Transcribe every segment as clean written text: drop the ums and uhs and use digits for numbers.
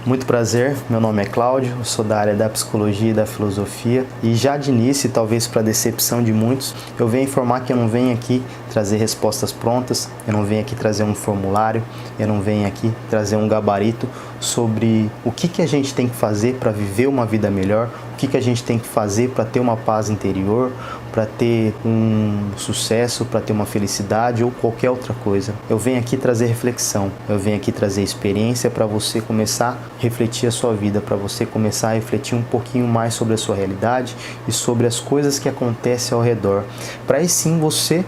Muito prazer, meu nome é Cláudio, eu sou da área da psicologia e da filosofia e já de início, talvez para decepção de muitos, eu venho informar que eu não venho aqui trazer respostas prontas, eu não venho aqui trazer um formulário, eu não venho aqui trazer um gabarito sobre o que a gente tem que fazer para viver uma vida melhor, o que a gente tem que fazer para ter uma paz interior, para ter um sucesso, para ter uma felicidade ou qualquer outra coisa. Eu venho aqui trazer reflexão, eu venho aqui trazer experiência para você começar a refletir a sua vida, para você começar a refletir um pouquinho mais sobre a sua realidade e sobre as coisas que acontecem ao redor. Para aí sim você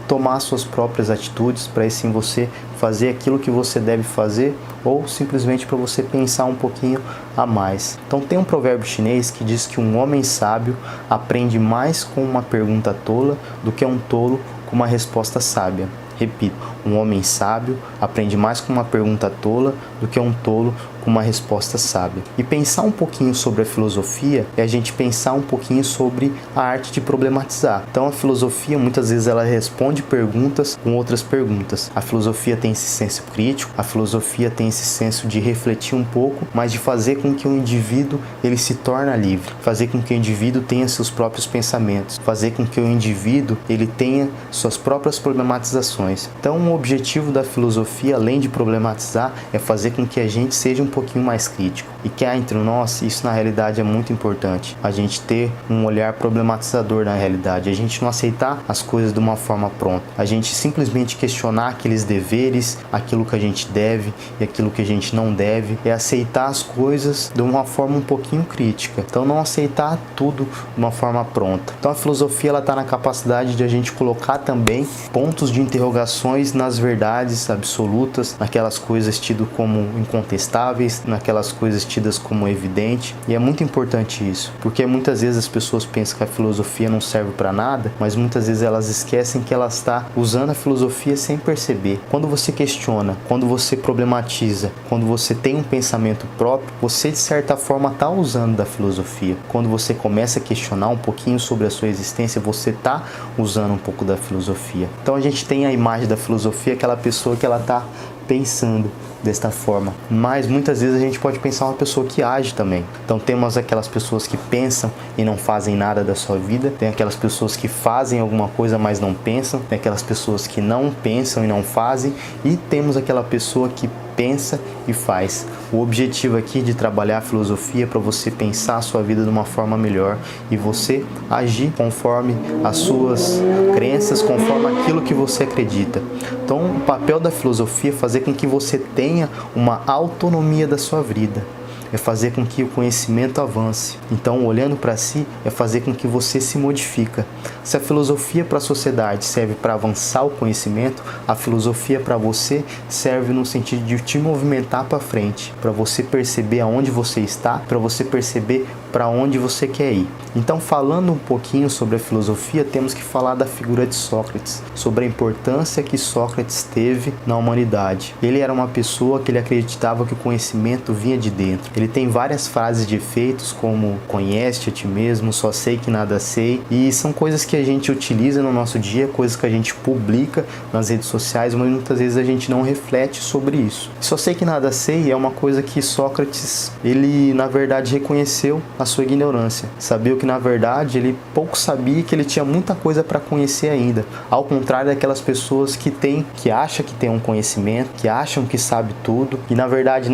tomar suas próprias atitudes, para aí sim você fazer aquilo que você deve fazer ou simplesmente para você pensar um pouquinho a mais. Então tem um provérbio chinês que diz que um homem sábio aprende mais com uma pergunta tola do que um tolo com uma resposta sábia. Repito, um homem sábio aprende mais com uma pergunta tola do que um tolo com uma resposta sábia. E pensar um pouquinho sobre a filosofia é a gente pensar um pouquinho sobre a arte de problematizar. Então a filosofia muitas vezes ela responde perguntas com outras perguntas. A filosofia tem esse senso crítico, a filosofia tem esse senso de refletir um pouco, mas de fazer com que o indivíduo ele se torne livre, fazer com que o indivíduo tenha seus próprios pensamentos, fazer com que o indivíduo ele tenha suas próprias problematizações. Então o objetivo da filosofia, além de problematizar, é fazer com que a gente seja um pouquinho mais crítico. E que há entre nós, isso na realidade é muito importante. A gente ter um olhar problematizador na realidade. A gente não aceitar as coisas de uma forma pronta. A gente simplesmente questionar aqueles deveres, aquilo que a gente deve e aquilo que a gente não deve. É aceitar as coisas de uma forma um pouquinho crítica. Então não aceitar tudo de uma forma pronta. Então a filosofia ela está na capacidade de a gente colocar também pontos de interrogações nas verdades absolutas, naquelas coisas tidas como incontestáveis, naquelas coisas tidas como evidente. E é muito importante isso, porque muitas vezes as pessoas pensam que a filosofia não serve para nada, mas muitas vezes elas esquecem que ela está usando a filosofia sem perceber. Quando você questiona, quando você problematiza, quando você tem um pensamento próprio, você de certa forma está usando da filosofia. Quando você começa a questionar um pouquinho sobre a sua existência, você está usando um pouco da filosofia. Então a gente tem a imagem da filosofia, aquela pessoa que ela está pensando desta forma, mas muitas vezes a gente pode pensar uma pessoa que age também. Então temos aquelas pessoas que pensam e não fazem nada da sua vida, tem aquelas pessoas que fazem alguma coisa mas não pensam, tem aquelas pessoas que não pensam e não fazem, e temos aquela pessoa que pensa e faz. O objetivo aqui de trabalhar a filosofia é para você pensar a sua vida de uma forma melhor e você agir conforme as suas crenças, conforme aquilo que você acredita. Então o papel da filosofia é fazer com que você tenha uma autonomia da sua vida, é fazer com que o conhecimento avance. Então, olhando para si, é fazer com que você se modifica. Se a filosofia para a sociedade serve para avançar o conhecimento, a filosofia para você serve no sentido de te movimentar para frente, para você perceber aonde você está, para você perceber para onde você quer ir. Então, falando um pouquinho sobre a filosofia, temos que falar da figura de Sócrates, sobre a importância que Sócrates teve na humanidade. Ele era uma pessoa que ele acreditava que o conhecimento vinha de dentro. Ele tem várias frases de efeitos como conhece a ti mesmo, só sei que nada sei, e são coisas que a gente utiliza no nosso dia, coisas que a gente publica nas redes sociais, mas muitas vezes a gente não reflete sobre isso. Só sei que nada sei é uma coisa que Sócrates, ele na verdade reconheceu a sua ignorância. Sabia que na verdade ele pouco sabia, que ele tinha muita coisa para conhecer ainda. Ao contrário daquelas pessoas que acham que tem um conhecimento, que acham que sabe tudo e na verdade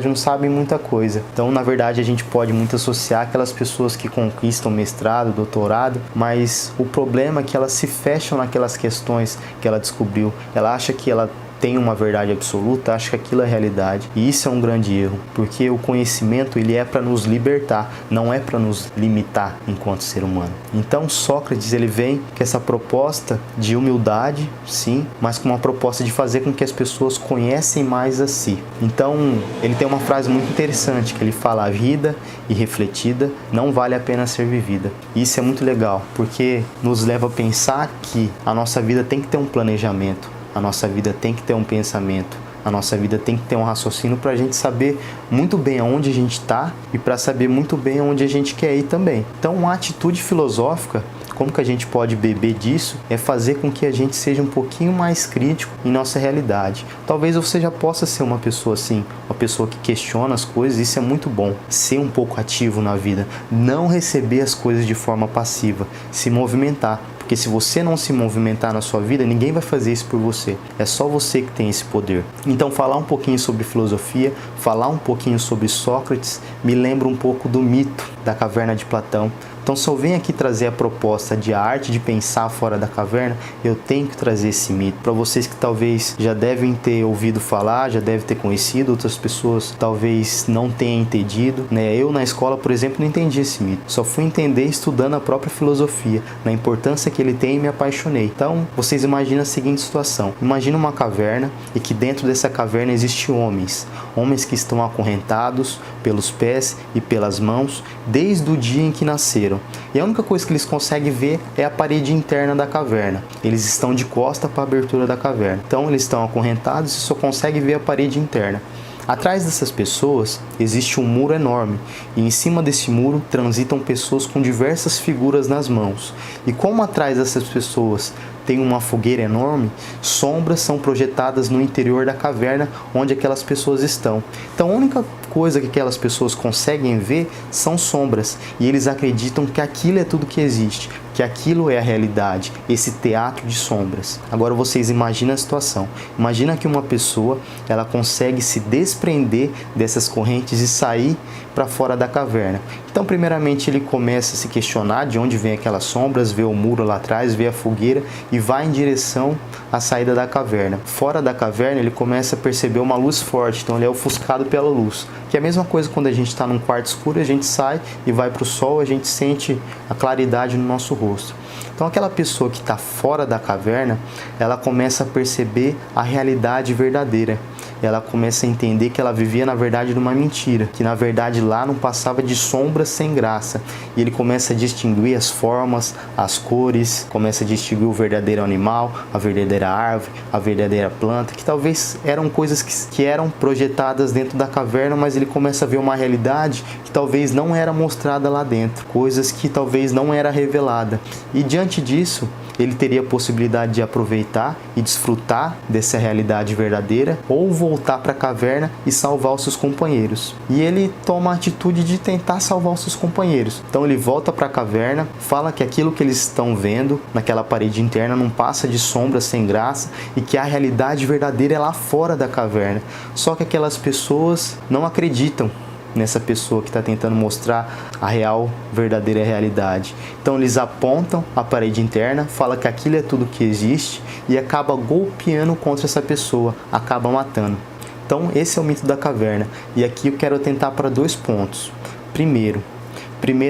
não sabem muita coisa. Então na verdade a gente pode muito associar aquelas pessoas que conquistam mestrado, doutorado, mas o problema é que elas se fecham naquelas questões que ela descobriu. Ela acha que ela tem uma verdade absoluta, acha que aquilo é realidade. E isso é um grande erro, porque o conhecimento ele é para nos libertar, não é para nos limitar enquanto ser humano. Então Sócrates ele vem com essa proposta de humildade, sim, mas com uma proposta de fazer com que as pessoas conhecem mais a si. Então ele tem uma frase muito interessante que ele fala: a vida irrefletida não vale a pena ser vivida. E isso é muito legal, porque nos leva a pensar que a nossa vida tem que ter um planejamento. A nossa vida tem que ter um pensamento, a nossa vida tem que ter um raciocínio para a gente saber muito bem aonde a gente está e para saber muito bem aonde a gente quer ir também. Então, uma atitude filosófica como que a gente pode beber disso, é fazer com que a gente seja um pouquinho mais crítico em nossa realidade. Talvez você já possa ser uma pessoa assim, uma pessoa que questiona as coisas, isso é muito bom. Ser um pouco ativo na vida, não receber as coisas de forma passiva, se movimentar. Porque se você não se movimentar na sua vida, ninguém vai fazer isso por você. É só você que tem esse poder. Então, falar um pouquinho sobre filosofia, falar um pouquinho sobre Sócrates, me lembra um pouco do mito da caverna de Platão. Então, se eu venho aqui trazer a proposta de a arte de pensar fora da caverna, eu tenho que trazer esse mito. Para vocês que talvez já devem ter ouvido falar, já devem ter conhecido, outras pessoas talvez não tenham entendido, né? Eu na escola, por exemplo, não entendi esse mito. Só fui entender estudando a própria filosofia, na importância que ele tem, e me apaixonei. Então, vocês imaginam a seguinte situação. Imagina uma caverna e que dentro dessa caverna existem homens. Homens que estão acorrentados pelos pés e pelas mãos desde o dia em que nasceram. E a única coisa que eles conseguem ver é a parede interna da caverna. Eles estão de costa para a abertura da caverna. Então eles estão acorrentados e só conseguem ver a parede interna. Atrás dessas pessoas existe um muro enorme e em cima desse muro transitam pessoas com diversas figuras nas mãos. E como atrás dessas pessoas tem uma fogueira enorme, sombras são projetadas no interior da caverna onde aquelas pessoas estão. Então a única coisa que aquelas pessoas conseguem ver são sombras e eles acreditam que aquilo é tudo que existe, que aquilo é a realidade, esse teatro de sombras. Agora vocês imaginam a situação. Imagina que uma pessoa ela consegue se desprender dessas correntes e sair para fora da caverna. Então, primeiramente, ele começa a se questionar de onde vem aquelas sombras, vê o muro lá atrás, vê a fogueira e vai em direção à saída da caverna. Fora da caverna, ele começa a perceber uma luz forte, então ele é ofuscado pela luz. Que é a mesma coisa quando a gente está num quarto escuro, a gente sai e vai para o sol, a gente sente a claridade no nosso rosto. Então aquela pessoa que está fora da caverna, ela começa a perceber a realidade verdadeira. Ela começa a entender que ela vivia na verdade numa mentira, que na verdade lá não passava de sombras sem graça. E ele começa a distinguir as formas, as cores, começa a distinguir o verdadeiro animal, a verdadeira árvore, a verdadeira planta, que talvez eram coisas que eram projetadas dentro da caverna, mas ele começa a ver uma realidade que talvez não era mostrada lá dentro, coisas que talvez não era revelada. E diante disso, ele teria a possibilidade de aproveitar e desfrutar dessa realidade verdadeira ou voltar para a caverna e salvar os seus companheiros. E ele toma a atitude de tentar salvar os seus companheiros. Então ele volta para a caverna, fala que aquilo que eles estão vendo naquela parede interna não passa de sombras sem graça e que a realidade verdadeira é lá fora da caverna. Só que aquelas pessoas não acreditam nessa pessoa que está tentando mostrar a real, verdadeira realidade. Então eles apontam a parede interna, fala que aquilo é tudo que existe e acaba golpeando contra essa pessoa, acaba matando. Então esse é o mito da caverna. E aqui eu quero atentar para dois pontos. Primeiro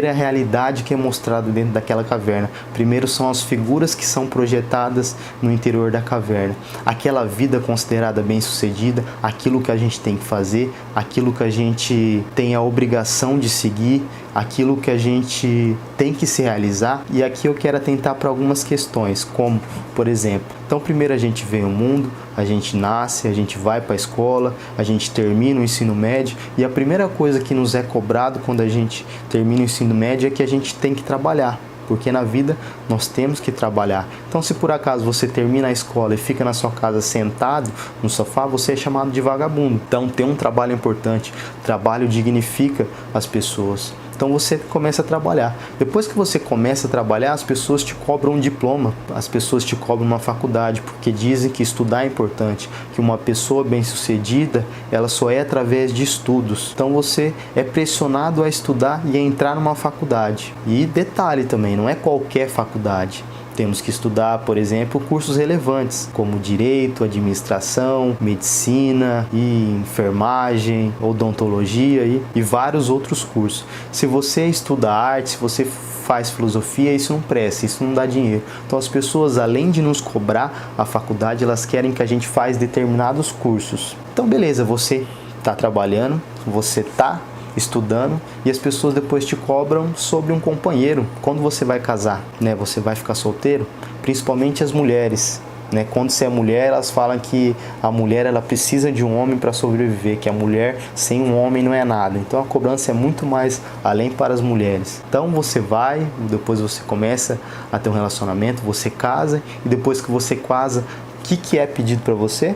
é a realidade que é mostrada dentro daquela caverna. Primeiro são as figuras que são projetadas no interior da caverna. Aquela vida considerada bem-sucedida, aquilo que a gente tem que fazer, aquilo que a gente tem a obrigação de seguir, aquilo que a gente tem que se realizar. E aqui eu quero atentar para algumas questões, como, por exemplo, então primeiro a gente vem ao mundo, a gente nasce, a gente vai para a escola, a gente termina o ensino médio e a primeira coisa que nos é cobrado quando a gente termina o ensino médio é que a gente tem que trabalhar. Porque na vida nós temos que trabalhar. Então se por acaso você termina a escola e fica na sua casa sentado no sofá, você é chamado de vagabundo. Então ter um trabalho importante, trabalho dignifica as pessoas. Então você começa a trabalhar. Depois que você começa a trabalhar, as pessoas te cobram um diploma, as pessoas te cobram uma faculdade, porque dizem que estudar é importante, que uma pessoa bem-sucedida, ela só é através de estudos. Então você é pressionado a estudar e a entrar numa faculdade. E detalhe também, não é qualquer faculdade. Temos que estudar, por exemplo, cursos relevantes, como direito, administração, medicina, e enfermagem, odontologia e vários outros cursos. Se você estuda arte, se você faz filosofia, isso não presta, isso não dá dinheiro. Então as pessoas, além de nos cobrar a faculdade, elas querem que a gente faça determinados cursos. Então beleza, você está trabalhando, você está estudando e as pessoas depois te cobram sobre um companheiro. Quando você vai casar, né? Você vai ficar solteiro, principalmente as mulheres, né? Quando você é mulher, elas falam que a mulher ela precisa de um homem para sobreviver, que a mulher sem um homem não é nada. Então a cobrança é muito mais além para as mulheres. Então você vai, depois você começa a ter um relacionamento, você casa, e depois que você casa, o que é pedido para você?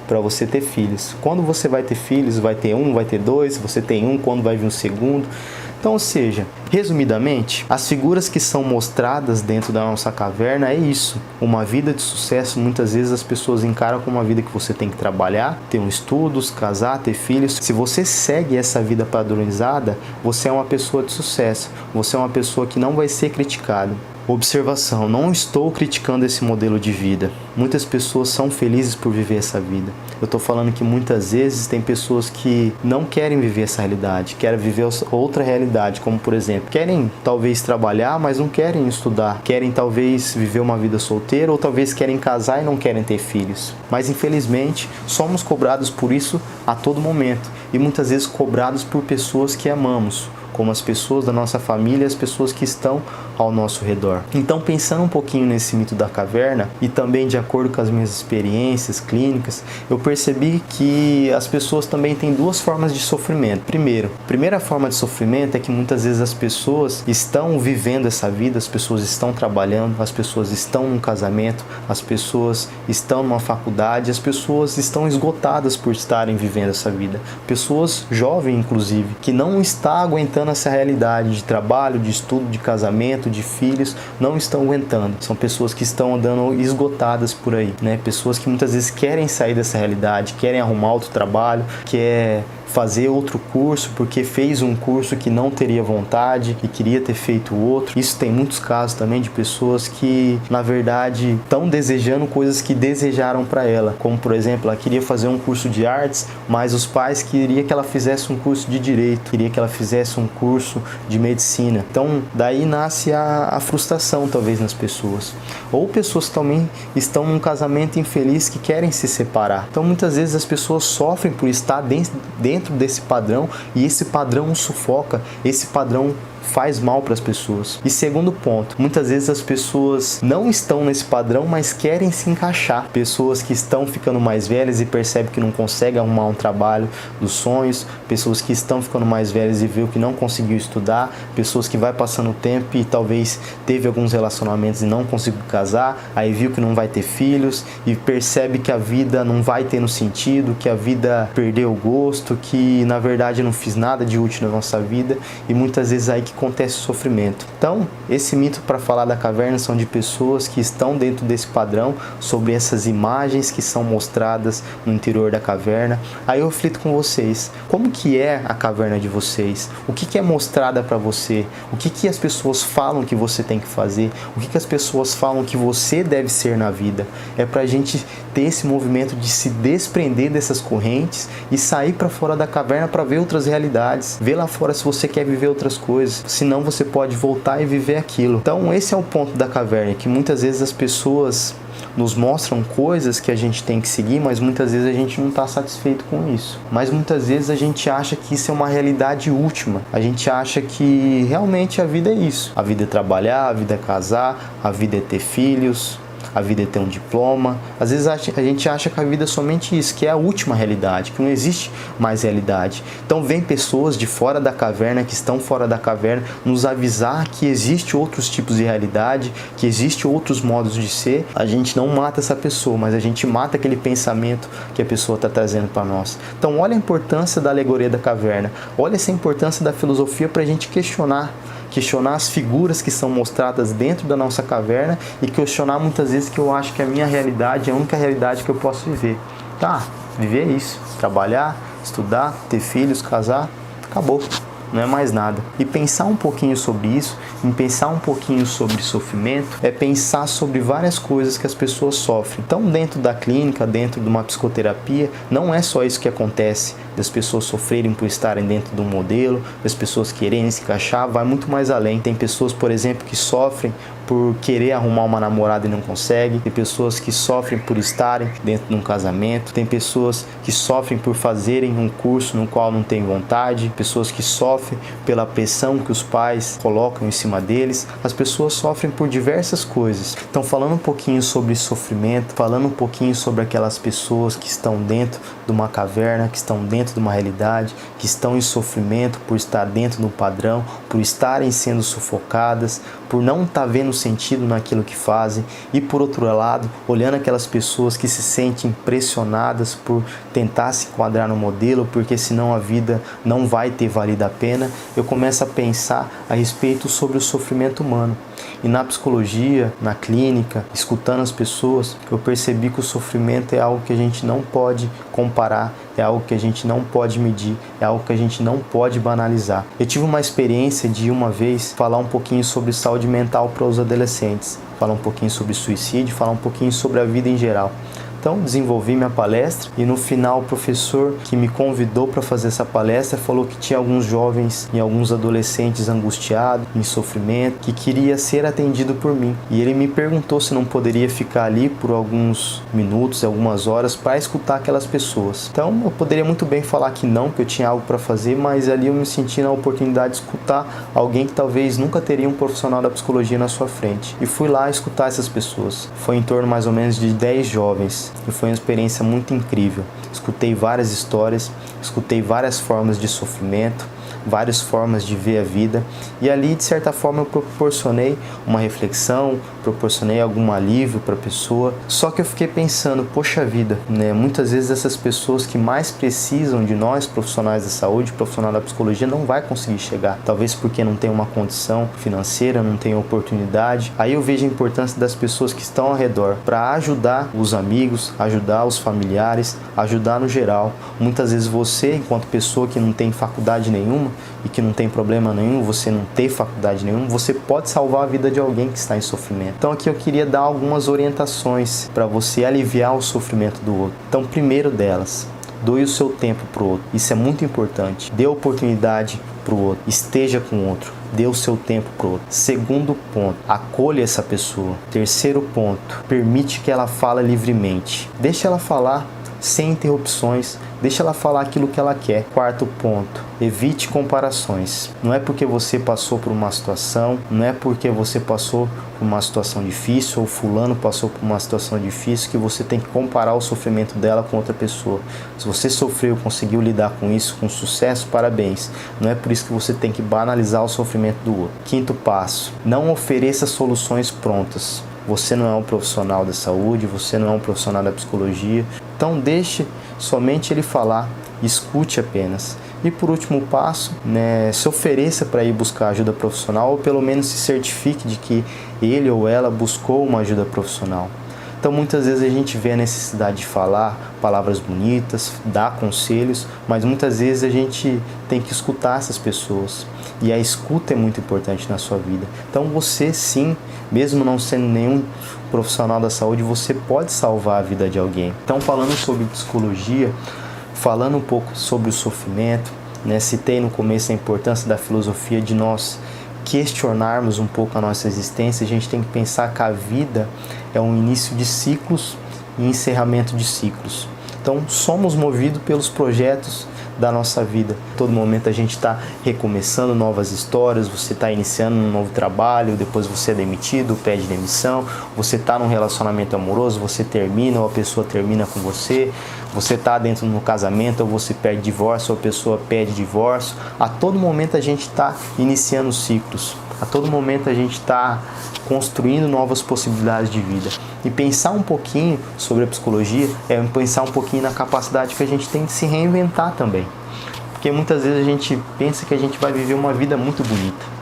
Para você ter filhos. Quando você vai ter filhos, vai ter um, vai ter dois, você tem um, quando vai vir um segundo. Então, ou seja, resumidamente, as figuras que são mostradas dentro da nossa caverna é isso. Uma vida de sucesso, muitas vezes as pessoas encaram como uma vida que você tem que trabalhar, ter um estudos, casar, ter filhos. Se você segue essa vida padronizada, você é uma pessoa de sucesso. Você é uma pessoa que não vai ser criticada. Observação, não estou criticando esse modelo de vida. Muitas pessoas são felizes por viver essa vida. Eu estou falando que muitas vezes tem pessoas que não querem viver essa realidade, querem viver outra realidade, como por exemplo, querem talvez trabalhar, mas não querem estudar, querem talvez viver uma vida solteira, ou talvez querem casar e não querem ter filhos. Mas infelizmente, somos cobrados por isso a todo momento, e muitas vezes cobrados por pessoas que amamos, como as pessoas da nossa família e as pessoas que estão ao nosso redor. Então, pensando um pouquinho nesse mito da caverna, e também de acordo com as minhas experiências clínicas, eu percebi que as pessoas também têm duas formas de sofrimento. A primeira forma de sofrimento é que muitas vezes as pessoas estão vivendo essa vida, as pessoas estão trabalhando, as pessoas estão num casamento, as pessoas estão numa faculdade, as pessoas estão esgotadas por estarem vivendo essa vida. Pessoas jovens, inclusive, que não estão aguentando essa realidade de trabalho, de estudo, de casamento, de filhos, não estão aguentando. São pessoas que estão andando esgotadas por aí, né? Pessoas que muitas vezes querem sair dessa realidade, querem arrumar outro trabalho, quer fazer outro curso porque fez um curso que não teria vontade e queria ter feito outro. Isso tem muitos casos também de pessoas que na verdade estão desejando coisas que desejaram para ela, como por exemplo, ela queria fazer um curso de artes, mas os pais queriam que ela fizesse um curso de direito, queria que ela fizesse um curso de medicina. Então daí nasce a frustração talvez nas pessoas, ou pessoas que também estão num casamento infeliz que querem se separar. Então muitas vezes as pessoas sofrem por estar dentro desse padrão, e esse padrão sufoca, esse padrão faz mal para as pessoas. E segundo ponto, muitas vezes as pessoas não estão nesse padrão, mas querem se encaixar. Pessoas que estão ficando mais velhas e percebem que não conseguem arrumar um trabalho dos sonhos, pessoas que estão ficando mais velhas e viu que não conseguiu estudar, pessoas que vai passando o tempo e talvez teve alguns relacionamentos e não conseguiu casar, aí viu que não vai ter filhos e percebe que a vida não vai ter no sentido, que a vida perdeu o gosto, que na verdade eu não fiz nada de útil na nossa vida, e muitas vezes aí que acontece o sofrimento. Então, esse mito para falar da caverna são de pessoas que estão dentro desse padrão, sobre essas imagens que são mostradas no interior da caverna. Aí eu reflito com vocês, como que é a caverna de vocês? O que é mostrada para você? O que as pessoas falam que você tem que fazer? O que as pessoas falam que você deve ser na vida? É para a gente ter esse movimento de se desprender dessas correntes e sair para fora da caverna para ver outras realidades. Ver lá fora se você quer viver outras coisas. Senão você pode voltar e viver aquilo. Então esse é o ponto da caverna, que muitas vezes as pessoas nos mostram coisas que a gente tem que seguir, mas muitas vezes a gente não está satisfeito com isso. Mas muitas vezes a gente acha que isso é uma realidade última. A gente acha que realmente a vida é isso. A vida é trabalhar, a vida é casar, a vida é ter filhos, a vida é ter um diploma. Às vezes a gente acha que a vida é somente isso, que é a última realidade, que não existe mais realidade. Então vem pessoas de fora da caverna, que estão fora da caverna, nos avisar que existe outros tipos de realidade, que existe outros modos de ser. A gente não mata essa pessoa, mas a gente mata aquele pensamento que a pessoa está trazendo para nós. Então olha a importância da alegoria da caverna, olha essa importância da filosofia para a gente questionar as figuras que são mostradas dentro da nossa caverna, e questionar muitas vezes que eu acho que a minha realidade é a única realidade que eu posso viver. Tá, viver isso, trabalhar, estudar, ter filhos, casar, acabou, não é mais nada. E pensar um pouquinho sobre isso, em pensar um pouquinho sobre sofrimento, é pensar sobre várias coisas que as pessoas sofrem. Então dentro da clínica, dentro de uma psicoterapia, não é só isso que acontece, das pessoas sofrerem por estarem dentro de um modelo, das pessoas quererem se encaixar, vai muito mais além. Tem pessoas, por exemplo, que sofrem por querer arrumar uma namorada e não consegue, tem pessoas que sofrem por estarem dentro de um casamento, tem pessoas que sofrem por fazerem um curso no qual não tem vontade, pessoas que sofrem pela pressão que os pais colocam em cima deles. As pessoas sofrem por diversas coisas. Então, falando um pouquinho sobre sofrimento, falando um pouquinho sobre aquelas pessoas que estão dentro de uma caverna, que estão dentro de uma realidade, que estão em sofrimento por estar dentro do padrão, por estarem sendo sufocadas, por não estar vendo sentido naquilo que fazem, e por outro lado, olhando aquelas pessoas que se sentem pressionadas por tentar se enquadrar no modelo, porque senão a vida não vai ter valido a pena, eu começo a pensar a respeito sobre o sofrimento humano. E na psicologia, na clínica, escutando as pessoas, eu percebi que o sofrimento é algo que a gente não pode comparar, é algo que a gente não pode medir, é algo que a gente não pode banalizar. Eu tive uma experiência de uma vez falar um pouquinho sobre saúde mental para os adolescentes, falar um pouquinho sobre suicídio, falar um pouquinho sobre a vida em geral. Então, desenvolvi minha palestra e no final o professor que me convidou para fazer essa palestra falou que tinha alguns jovens e alguns adolescentes angustiados, em sofrimento, que queria ser atendido por mim. E ele me perguntou se não poderia ficar ali por alguns minutos, algumas horas, para escutar aquelas pessoas. Então, eu poderia muito bem falar que não, que eu tinha algo para fazer, mas ali eu me senti na oportunidade de escutar alguém que talvez nunca teria um profissional da psicologia na sua frente. E fui lá escutar essas pessoas. Foi em torno mais ou menos de 10 jovens. E foi uma experiência muito incrível. Escutei várias histórias, escutei várias formas de sofrimento, várias formas de ver a vida, e ali de certa forma eu proporcionei uma reflexão, proporcionei algum alívio para a pessoa. Só que eu fiquei pensando, poxa vida, né? Muitas vezes essas pessoas que mais precisam de nós, profissionais da saúde, profissional da psicologia, não vai conseguir chegar, talvez porque não tem uma condição financeira, não tem oportunidade. Aí eu vejo a importância das pessoas que estão ao redor para ajudar os amigos, ajudar os familiares, ajudar no geral. Muitas vezes você, enquanto pessoa que não tem faculdade nenhuma e que não tem problema nenhum, você não ter faculdade nenhuma, você pode salvar a vida de alguém que está em sofrimento. Então aqui eu queria dar algumas orientações para você aliviar o sofrimento do outro. Então, primeiro delas, doe o seu tempo para o outro. Isso é muito importante. Dê oportunidade para o outro. Esteja com o outro. Dê o seu tempo para o outro. Segundo ponto, acolha essa pessoa. Terceiro ponto, permite que ela fale livremente. Deixa ela falar sem interrupções, deixa ela falar aquilo que ela quer. Quarto ponto, evite comparações. Não é porque você passou por uma situação, não é porque você passou por uma situação difícil ou fulano passou por uma situação difícil que você tem que comparar o sofrimento dela com outra pessoa. Se você sofreu e conseguiu lidar com isso com sucesso, parabéns. Não é por isso que você tem que banalizar o sofrimento do outro. Quinto passo, não ofereça soluções prontas. Você não é um profissional da saúde, você não é um profissional da psicologia, então deixe somente ele falar, escute apenas. E por último passo, se ofereça para ir buscar ajuda profissional, ou pelo menos se certifique de que ele ou ela buscou uma ajuda profissional. Então muitas vezes a gente vê a necessidade de falar palavras bonitas, dar conselhos, mas muitas vezes a gente tem que escutar essas pessoas. E a escuta é muito importante na sua vida. Então você sim, mesmo não sendo nenhum profissional da saúde, você pode salvar a vida de alguém. Então, falando sobre psicologia, falando um pouco sobre o sofrimento, citei no começo a importância da filosofia de nós questionarmos um pouco a nossa existência. A gente tem que pensar que a vida é um início de ciclos e encerramento de ciclos. Então, somos movidos pelos projetos da nossa vida. A todo momento a gente está recomeçando novas histórias, você está iniciando um novo trabalho, depois você é demitido, pede demissão, você está num relacionamento amoroso, você termina ou a pessoa termina com você, você está dentro de um casamento ou você pede divórcio ou a pessoa pede divórcio. A todo momento a gente está iniciando ciclos, a todo momento a gente está construindo novas possibilidades de vida. E pensar um pouquinho sobre a psicologia é pensar um pouquinho na capacidade que a gente tem de se reinventar também. Porque muitas vezes a gente pensa que a gente vai viver uma vida muito bonita.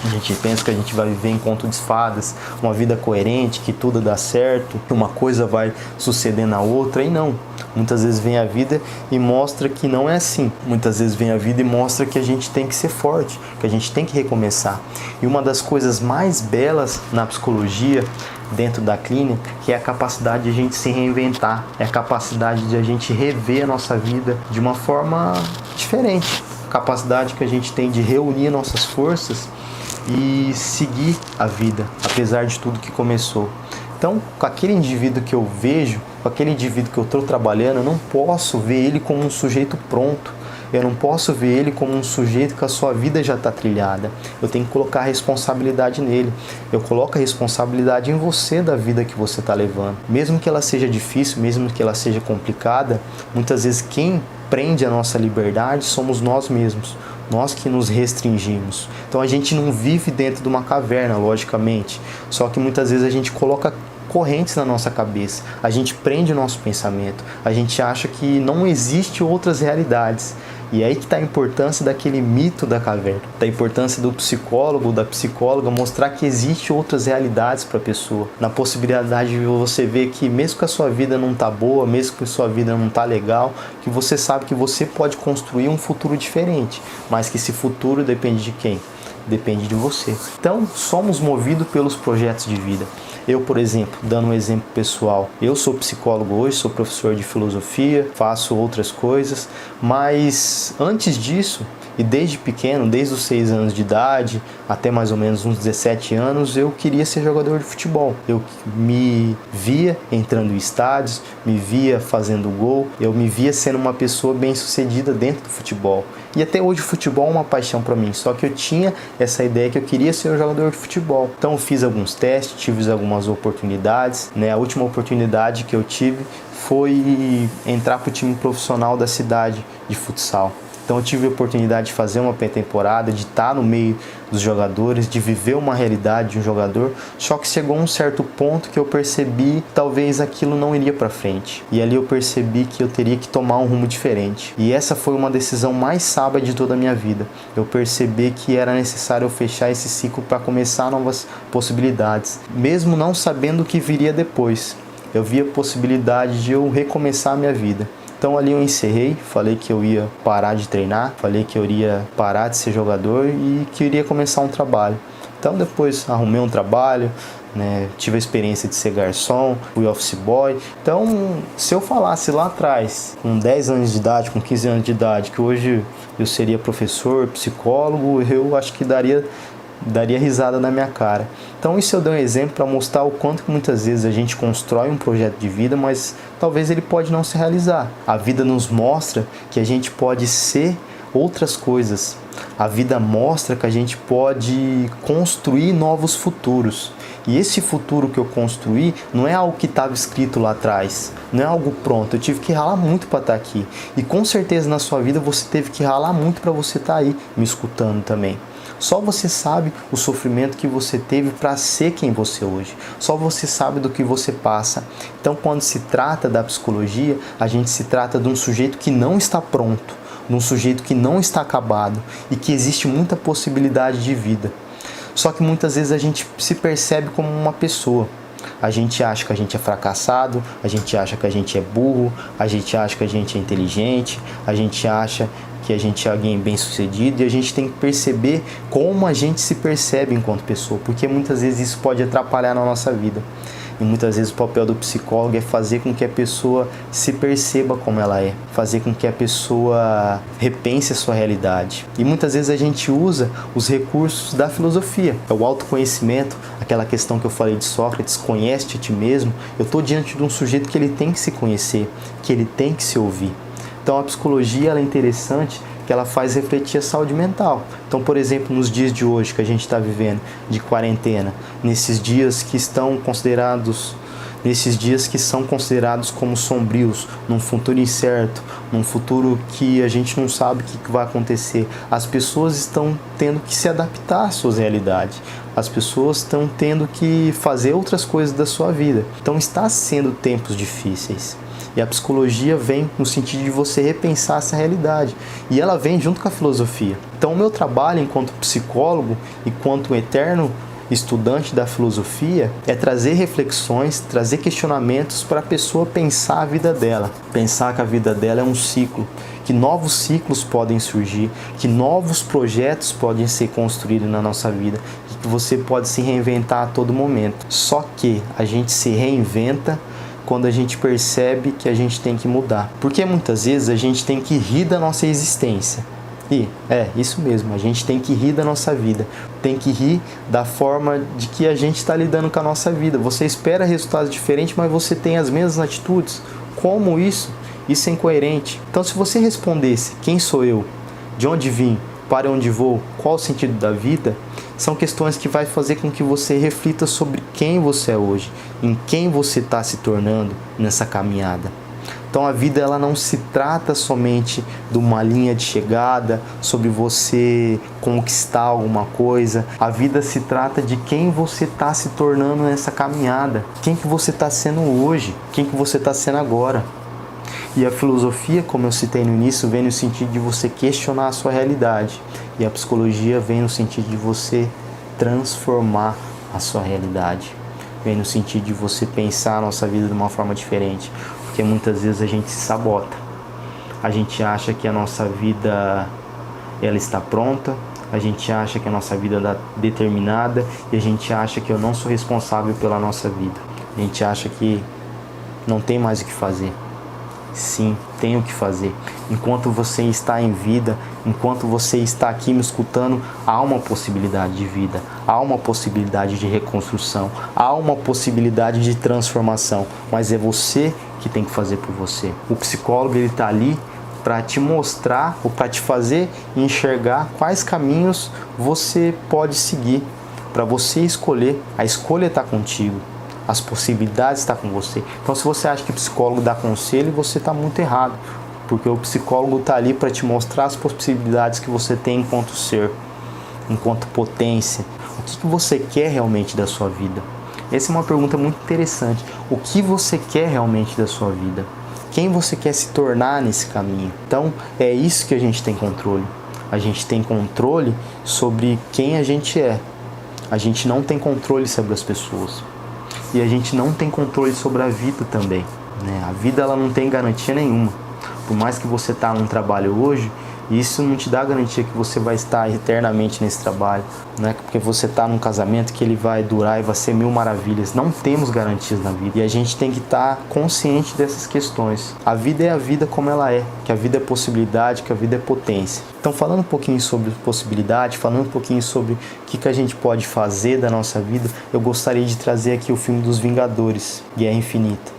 A gente pensa que a gente vai viver em conto de fadas, uma vida coerente, que tudo dá certo, que uma coisa vai suceder na outra, e não. Muitas vezes vem a vida e mostra que não é assim. Muitas vezes vem a vida e mostra que a gente tem que ser forte, que a gente tem que recomeçar. E uma das coisas mais belas na psicologia, dentro da clínica, que é a capacidade de a gente se reinventar, é a capacidade de a gente rever a nossa vida de uma forma diferente. A capacidade que a gente tem de reunir nossas forças e seguir a vida, apesar de tudo que começou. Então, com aquele indivíduo que eu vejo, com aquele indivíduo que eu estou trabalhando, eu não posso ver ele como um sujeito pronto. Eu não posso ver ele como um sujeito que a sua vida já está trilhada. Eu tenho que colocar a responsabilidade nele. Eu coloco a responsabilidade em você da vida que você está levando. Mesmo que ela seja difícil, mesmo que ela seja complicada, muitas vezes quem prende a nossa liberdade somos nós mesmos. Nós que nos restringimos. Então a gente não vive dentro de uma caverna, logicamente. Só que muitas vezes a gente coloca correntes na nossa cabeça. A gente prende o nosso pensamento. A gente acha que não existe outras realidades. E aí que está a importância daquele mito da caverna, da importância do psicólogo, da psicóloga mostrar que existe outras realidades para a pessoa, na possibilidade de você ver que mesmo que a sua vida não está boa, mesmo que a sua vida não está legal, que você sabe que você pode construir um futuro diferente, mas que esse futuro depende de quem? Depende de você. Então, somos movidos pelos projetos de vida. Eu, por exemplo, dando um exemplo pessoal, eu sou psicólogo hoje, sou professor de filosofia, faço outras coisas, mas antes disso, e desde pequeno, desde os 6 anos de idade, até mais ou menos uns 17 anos, eu queria ser jogador de futebol. Eu me via entrando em estádios, me via fazendo gol, eu me via sendo uma pessoa bem-sucedida dentro do futebol. E até hoje o futebol é uma paixão para mim, só que eu tinha essa ideia que eu queria ser um jogador de futebol. Então eu fiz alguns testes, tive algumas oportunidades, né? A última oportunidade que eu tive foi entrar para o time profissional da cidade de futsal. Então eu tive a oportunidade de fazer uma pré-temporada, de estar no meio dos jogadores, de viver uma realidade de um jogador, só que chegou um certo ponto que eu percebi que talvez aquilo não iria para frente. E ali eu percebi que eu teria que tomar um rumo diferente. E essa foi uma decisão mais sábia de toda a minha vida. Eu percebi que era necessário eu fechar esse ciclo para começar novas possibilidades, mesmo não sabendo o que viria depois. Eu via a possibilidade de eu recomeçar a minha vida. Então ali eu encerrei, falei que eu ia parar de treinar, falei que eu iria parar de ser jogador e que eu iria começar um trabalho. Então depois arrumei um trabalho, né, tive a experiência de ser garçom, fui office boy. Então se eu falasse lá atrás, com 10 anos de idade, com 15 anos de idade, que hoje eu seria professor, psicólogo, eu acho que daria risada na minha cara. Então isso eu dei um exemplo para mostrar o quanto que muitas vezes a gente constrói um projeto de vida, mas talvez ele pode não se realizar. A vida nos mostra que a gente pode ser outras coisas. A vida mostra que a gente pode construir novos futuros. E esse futuro que eu construí não é algo que estava escrito lá atrás, não é algo pronto. Eu tive que ralar muito para estar aqui. E com certeza na sua vida você teve que ralar muito para você estar aí me escutando também. Só você sabe o sofrimento que você teve para ser quem você é hoje. Só você sabe do que você passa. Então, quando se trata da psicologia, a gente se trata de um sujeito que não está pronto, de um sujeito que não está acabado e que existe muita possibilidade de vida. Só que muitas vezes a gente se percebe como uma pessoa. A gente acha que a gente é fracassado, a gente acha que a gente é burro, a gente acha que a gente é inteligente, a gente acha que a gente é alguém bem sucedido, e a gente tem que perceber como a gente se percebe enquanto pessoa, porque muitas vezes isso pode atrapalhar na nossa vida. E muitas vezes o papel do psicólogo é fazer com que a pessoa se perceba como ela é, fazer com que a pessoa repense a sua realidade. E muitas vezes a gente usa os recursos da filosofia, o autoconhecimento, aquela questão que eu falei de Sócrates, conhece-te a ti mesmo. Eu estou diante de um sujeito que ele tem que se conhecer, que ele tem que se ouvir. Então a psicologia ela é interessante, que ela faz refletir a saúde mental. Então, por exemplo, nos dias de hoje que a gente está vivendo de quarentena, nesses dias que são considerados como sombrios, num futuro incerto, num futuro que a gente não sabe o que vai acontecer, as pessoas estão tendo que se adaptar às suas realidades. As pessoas estão tendo que fazer outras coisas da sua vida. Então, está sendo tempos difíceis. E a psicologia vem no sentido de você repensar essa realidade. E ela vem junto com a filosofia. Então o meu trabalho enquanto psicólogo, enquanto eterno estudante da filosofia, é trazer reflexões, trazer questionamentos para a pessoa pensar a vida dela. Pensar que a vida dela é um ciclo, que novos ciclos podem surgir, que novos projetos podem ser construídos na nossa vida, que você pode se reinventar a todo momento. Só que a gente se reinventa quando a gente percebe que a gente tem que mudar. Porque muitas vezes a gente tem que rir da nossa existência. E isso mesmo, a gente tem que rir da nossa vida, tem que rir da forma de que a gente está lidando com a nossa vida. Você espera resultados diferentes, mas você tem as mesmas atitudes. Como isso? Isso é incoerente. Então, se você respondesse quem sou eu, de onde vim, para onde vou, qual o sentido da vida, são questões que vai fazer com que você reflita sobre quem você é hoje, em quem você está se tornando nessa caminhada. Então a vida ela não se trata somente de uma linha de chegada, sobre você conquistar alguma coisa. A vida se trata de quem você está se tornando nessa caminhada. Quem que você está sendo hoje, quem que você está sendo agora. E a filosofia, como eu citei no início, vem no sentido de você questionar a sua realidade. E a psicologia vem no sentido de você transformar a sua realidade. Vem no sentido de você pensar a nossa vida de uma forma diferente. Porque muitas vezes a gente se sabota. A gente acha que a nossa vida ela está pronta, a gente acha que a nossa vida está determinada e a gente acha que eu não sou responsável pela nossa vida. A gente acha que não tem mais o que fazer. Sim, tem o que fazer. Enquanto você está em vida, enquanto você está aqui me escutando, há uma possibilidade de vida, há uma possibilidade de reconstrução, há uma possibilidade de transformação, mas é você que tem que fazer por você. O psicólogo ele está ali para te mostrar ou para te fazer enxergar quais caminhos você pode seguir, para você escolher. A escolha está contigo. As possibilidades estão com você. Então, se você acha que o psicólogo dá conselho, você está muito errado. Porque o psicólogo está ali para te mostrar as possibilidades que você tem enquanto ser, enquanto potência. O que você quer realmente da sua vida? Essa é uma pergunta muito interessante. O que você quer realmente da sua vida? Quem você quer se tornar nesse caminho? Então, é isso que a gente tem controle. A gente tem controle sobre quem a gente é. A gente não tem controle sobre as pessoas. E a gente não tem controle sobre a vida também, né? A vida ela não tem garantia nenhuma. Por mais que você está num trabalho hoje, isso não te dá garantia que você vai estar eternamente nesse trabalho. Não é porque você está num casamento que ele vai durar e vai ser mil maravilhas. Não temos garantias na vida. E a gente tem que estar consciente dessas questões. A vida é a vida como ela é. Que a vida é possibilidade, que a vida é potência. Então, falando um pouquinho sobre possibilidade, falando um pouquinho sobre o que a gente pode fazer da nossa vida, eu gostaria de trazer aqui o filme dos Vingadores, Guerra Infinita.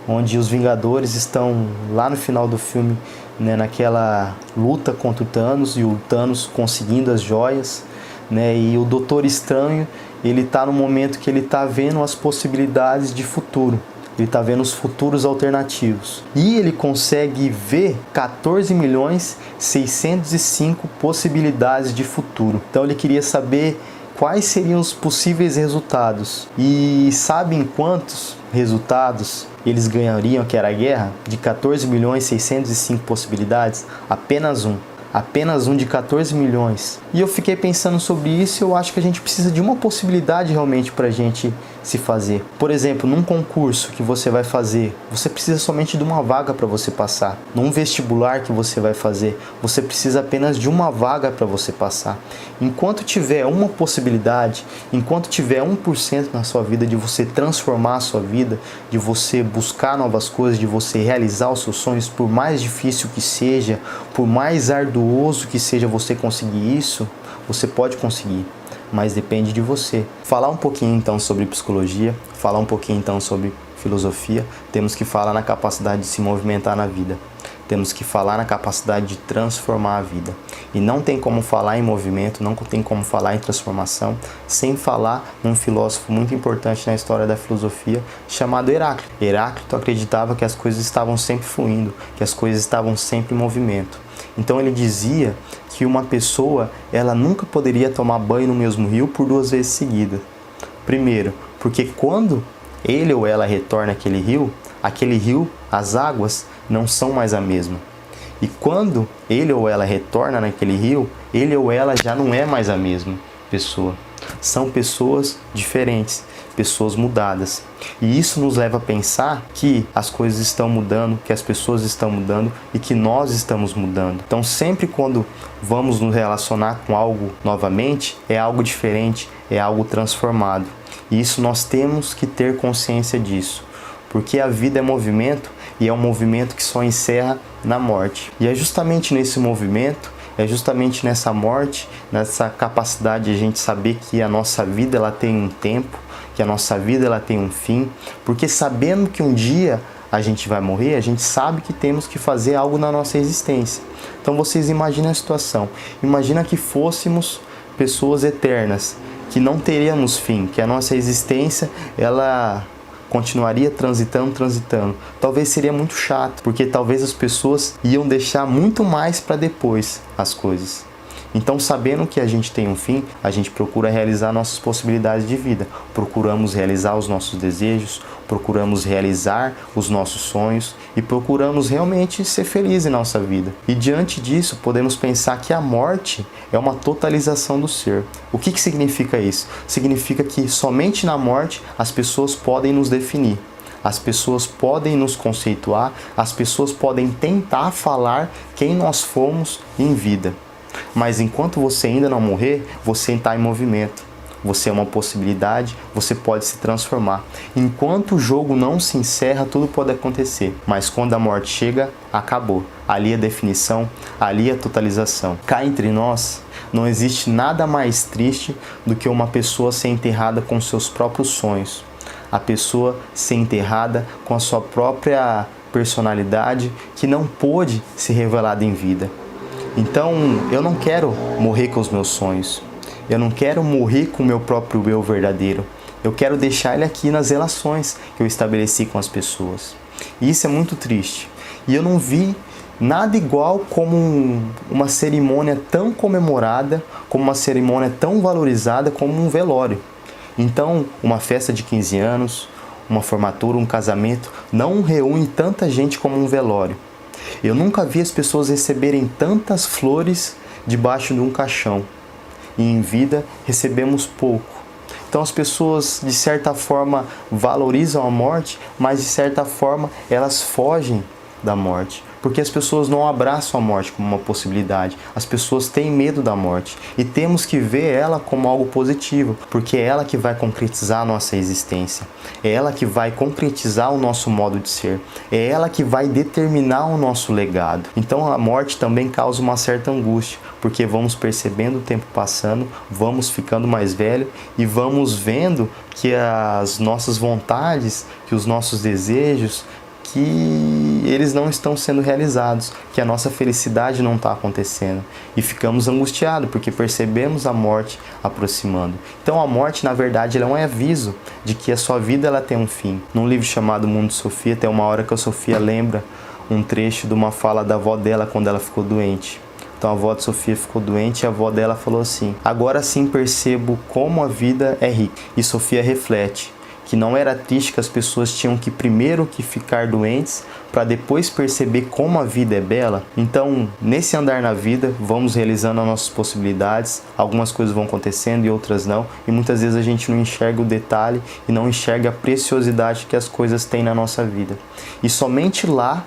Onde os Vingadores estão lá no final do filme, né, naquela luta contra o Thanos, e o Thanos conseguindo as joias, né, e o Doutor Estranho, ele está no momento que ele está vendo as possibilidades de futuro. Ele está vendo os futuros alternativos. E ele consegue ver 14.605 possibilidades de futuro. Então ele queria saber quais seriam os possíveis resultados. E sabem quantos resultados eles ganhariam, que era a guerra? De 14.605 possibilidades, apenas um. Apenas um de 14 milhões. E eu fiquei pensando sobre isso e eu acho que a gente precisa de uma possibilidade realmente para a gente se fazer. Por exemplo, num concurso que você vai fazer, você precisa somente de uma vaga para você passar. Num vestibular que você vai fazer, você precisa apenas de uma vaga para você passar. Enquanto tiver uma possibilidade, enquanto tiver 1% na sua vida de você transformar a sua vida, de você buscar novas coisas, de você realizar os seus sonhos, por mais difícil que seja, por mais arduoso que seja você conseguir isso, você pode conseguir, mas depende de você. Falar um pouquinho então sobre psicologia, falar um pouquinho então sobre filosofia, temos que falar na capacidade de se movimentar na vida. Temos que falar na capacidade de transformar a vida. E não tem como falar em movimento, não tem como falar em transformação, sem falar num filósofo muito importante na história da filosofia, chamado Heráclito. Heráclito acreditava que as coisas estavam sempre fluindo, que as coisas estavam sempre em movimento. Então ele dizia que uma pessoa, ela nunca poderia tomar banho no mesmo rio por 2 vezes seguidas. Primeiro, porque quando ele ou ela retorna àquele rio, as águas não são mais a mesma. E quando ele ou ela retorna naquele rio, ele ou ela já não é mais a mesma pessoa. São pessoas diferentes, pessoas mudadas. E isso nos leva a pensar que as coisas estão mudando, que as pessoas estão mudando e que nós estamos mudando. Então, sempre quando vamos nos relacionar com algo novamente, é algo diferente, é algo transformado. E isso nós temos que ter consciência disso. Porque a vida é movimento e é um movimento que só encerra na morte. E é justamente nesse movimento é justamente nessa morte, nessa capacidade de a gente saber que a nossa vida ela tem um tempo, que a nossa vida ela tem um fim, porque sabendo que um dia a gente vai morrer, a gente sabe que temos que fazer algo na nossa existência. Então vocês imaginem a situação, imagina que fôssemos pessoas eternas, que não teríamos fim, que a nossa existência ela continuaria transitando. Talvez seria muito chato, porque talvez as pessoas iam deixar muito mais para depois as coisas. Então, sabendo que a gente tem um fim, a gente procura realizar nossas possibilidades de vida. Procuramos realizar os nossos desejos, procuramos realizar os nossos sonhos e procuramos realmente ser felizes em nossa vida. E diante disso, podemos pensar que a morte é uma totalização do ser. O que significa isso? Significa que somente na morte as pessoas podem nos definir. As pessoas podem nos conceituar, as pessoas podem tentar falar quem nós fomos em vida. Mas enquanto você ainda não morrer, você está em movimento. Você é uma possibilidade, você pode se transformar. Enquanto o jogo não se encerra, tudo pode acontecer. Mas quando a morte chega, acabou. Ali é a definição, ali é a totalização. Cá entre nós, não existe nada mais triste do que uma pessoa ser enterrada com seus próprios sonhos. A pessoa ser enterrada com a sua própria personalidade que não pôde ser revelada em vida. Então, eu não quero morrer com os meus sonhos. Eu não quero morrer com o meu próprio eu verdadeiro. Eu quero deixar ele aqui nas relações que eu estabeleci com as pessoas. E isso é muito triste. E eu não vi nada igual como uma cerimônia tão comemorada, como uma cerimônia tão valorizada como um velório. Então, uma festa de 15 anos, uma formatura, um casamento, não reúne tanta gente como um velório. Eu nunca vi as pessoas receberem tantas flores debaixo de um caixão. E em vida recebemos pouco. Então as pessoas de certa forma valorizam a morte, mas de certa forma elas fogem da morte. Porque as pessoas não abraçam a morte como uma possibilidade. As pessoas têm medo da morte. E temos que ver ela como algo positivo. Porque é ela que vai concretizar a nossa existência. É ela que vai concretizar o nosso modo de ser. É ela que vai determinar o nosso legado. Então a morte também causa uma certa angústia. Porque vamos percebendo o tempo passando, vamos ficando mais velhos e vamos vendo que as nossas vontades, que os nossos desejos, que eles não estão sendo realizados, que a nossa felicidade não está acontecendo. E ficamos angustiados, porque percebemos a morte aproximando. Então a morte, na verdade, ela é um aviso de que a sua vida ela tem um fim. Num livro chamado Mundo de Sofia, tem uma hora que a Sofia lembra um trecho de uma fala da avó dela quando ela ficou doente. Então a avó de Sofia ficou doente e a avó dela falou assim: agora sim percebo como a vida é rica. E Sofia reflete que não era triste que as pessoas tinham que primeiro que ficar doentes para depois perceber como a vida é bela. Então, nesse andar na vida, vamos realizando as nossas possibilidades, algumas coisas vão acontecendo e outras não, e muitas vezes a gente não enxerga o detalhe e não enxerga a preciosidade que as coisas têm na nossa vida. E somente lá,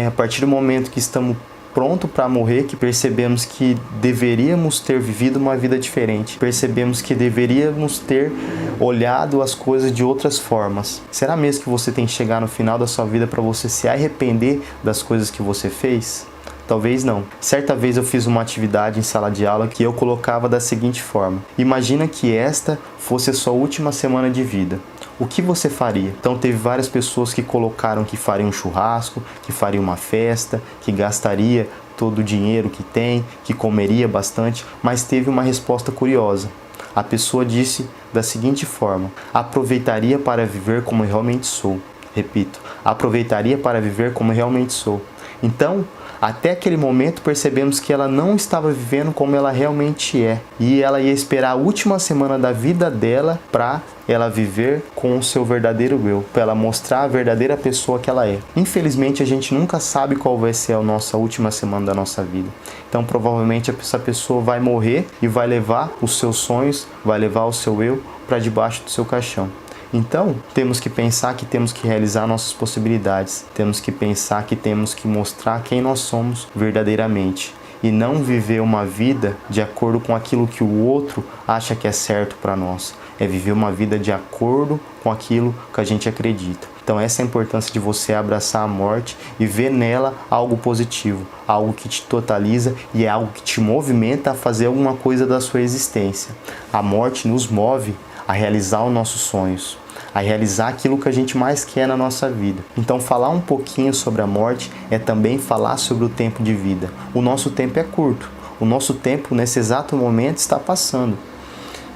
a partir do momento que estamos pronto para morrer, que percebemos que deveríamos ter vivido uma vida diferente, percebemos que deveríamos ter olhado as coisas de outras formas. Será mesmo que você tem que chegar no final da sua vida para você se arrepender das coisas que você fez? Talvez não. Certa vez eu fiz uma atividade em sala de aula que eu colocava da seguinte forma: imagina que esta fosse a sua última semana de vida. O que você faria? Então teve várias pessoas que colocaram que faria um churrasco, que faria uma festa, que gastaria todo o dinheiro que tem, que comeria bastante, mas teve uma resposta curiosa. A pessoa disse da seguinte forma: aproveitaria para viver como eu realmente sou. Repito, aproveitaria para viver como eu realmente sou. Então, até aquele momento percebemos que ela não estava vivendo como ela realmente é. E ela ia esperar a última semana da vida dela para ela viver com o seu verdadeiro eu, para ela mostrar a verdadeira pessoa que ela é. Infelizmente a gente nunca sabe qual vai ser a nossa última semana da nossa vida. Então provavelmente essa pessoa vai morrer e vai levar os seus sonhos, vai levar o seu eu para debaixo do seu caixão. Então, temos que pensar que temos que realizar nossas possibilidades. Temos que pensar que temos que mostrar quem nós somos verdadeiramente. E não viver uma vida de acordo com aquilo que o outro acha que é certo para nós. É viver uma vida de acordo com aquilo que a gente acredita. Então essa é a importância de você abraçar a morte e ver nela algo positivo, algo que te totaliza e é algo que te movimenta a fazer alguma coisa da sua existência. A morte nos move a realizar os nossos sonhos, a realizar aquilo que a gente mais quer na nossa vida. Então falar um pouquinho sobre a morte é também falar sobre o tempo de vida. O nosso tempo é curto, o nosso tempo nesse exato momento está passando.